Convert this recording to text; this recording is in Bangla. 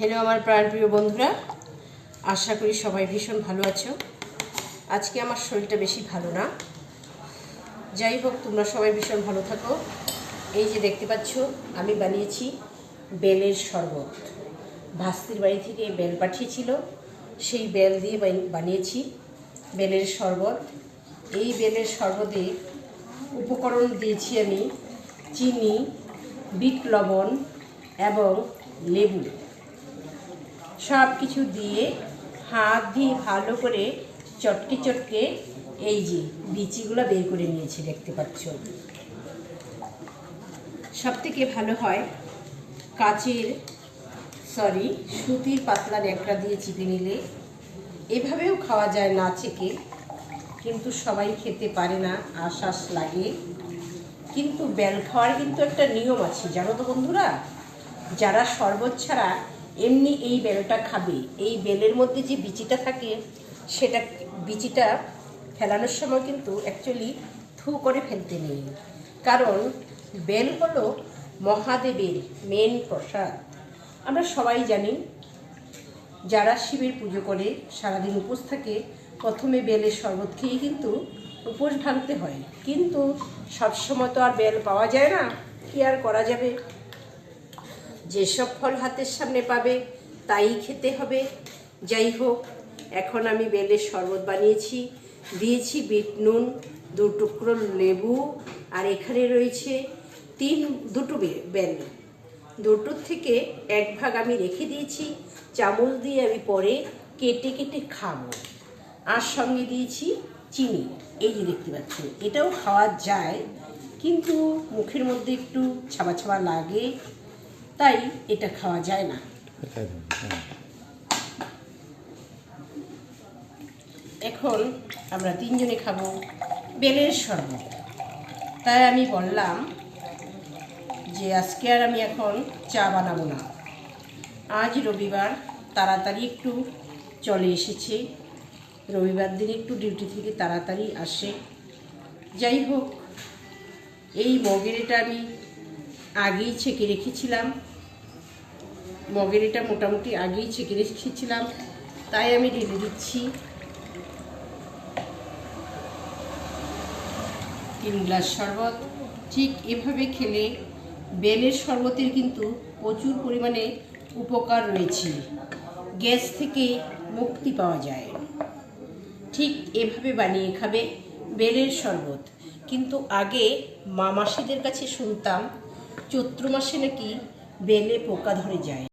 হ্যালো আমার প্রাণপ্রিয় বন্ধুরা, আশা করি সবাই ভীষণ ভালো আছো। আজকে আমার শরীরটা বেশি ভালো না, যাই হোক তোমরা সবাই ভীষণ ভালো থাকো। এই যে দেখতে পাচ্ছ, আমি বানিয়েছি বেলের শরবত। ভাস্তির বাড়ি থেকে বেল পাঠিয়েছিল, সেই বেল দিয়ে বানিয়েছি বেলের শরবত। এই বেলের শরবতে উপকরণ দিয়েছি আমি চিনি, বিট লবণ এবং লেবু। সব কিছু দিয়ে হাত দিয়ে ভালো করে চটকে চটকে এই যে বিচিগুলো বের করে নিয়েছি, দেখতে পাচ্ছ। সব থেকে ভালো হয় সুতির পাতলা ন্যাকড়া দিয়ে চিপে নিলে। এভাবেও খাওয়া যায় না চেকে, কিন্তু সবাই খেতে পারে না, আশ্বাস লাগে। কিন্তু বেল খাওয়ার কিন্তু একটা নিয়ম আছে, জানো তো বন্ধুরা। যারা শরবত ছাড়া এমনি এই বেলটা খাবে, এই বেলের মধ্যে যে বিচিটা থাকে, সেটা বিচিটা ফেলানোর সময় কিন্তু অ্যাকচুয়ালি থু করে ফেলতে নেই। কারণ বেল হলো মহাদেবের মেন প্রসাদ। আমরা সবাই জানি, যারা শিবের পুজো করে সারাদিন উপোস থাকে, প্রথমে বেলের শরবত খেয়েই কিন্তু উপোস ভাঙতে হয়। কিন্তু সবসময় তো আর বেল পাওয়া যায় না, কি আর করা যাবে। যেসব ফল হাতের সামনে পাবে তাই খেতে হবে। যাই হোক, এখন আমি বেলের শরবত বানিয়েছি, দিয়েছি বিট নুন, 2 টুকরো লেবু, আর এখানে রয়েছে দুটো বেল। দুটোর থেকে 1 ভাগ আমি রেখে দিয়েছি, চামচ দিয়ে আমি পরে কেটে কেটে খাবো। আর সঙ্গে দিয়েছি চিনি, এই যে দেখতে পাচ্ছ। এটাও খাওয়া যায়, কিন্তু মুখের মধ্যে একটু ছাবা ছাবা লাগে, তাই এটা খাওয়া যায় না। এখন আমরা 3 জনে খাবো বেলের শরবত। তাই আমি বললাম যে আজকে আর আমি এখন চা বানাবো না। আজ রবিবার, তাড়াতাড়ি একটু চলে এসেছে। রবিবার দিন একটু ডিউটি থেকে তাড়াতাড়ি আসে। যাই হোক, এই মগের এটা আমি আগেই ছেঁকে রেখেছিলাম। মগের এটা মোটামুটি আগেই ছেঁকে রেখেছিলাম, তাই আমি ঢেলে দিচ্ছি 3 গ্লাস শরবত। ঠিক এভাবে খেলে বেলের শরবতের কিন্তু প্রচুর পরিমাণে উপকার রয়েছে, গ্যাস থেকে মুক্তি পাওয়া যায়। ঠিক এভাবে বানিয়ে খাবে বেলের শরবত। কিন্তু আগে মাসিদের কাছে শুনতাম চৈত্র মাসে নাকি বেলে পোকা ধরে যায়।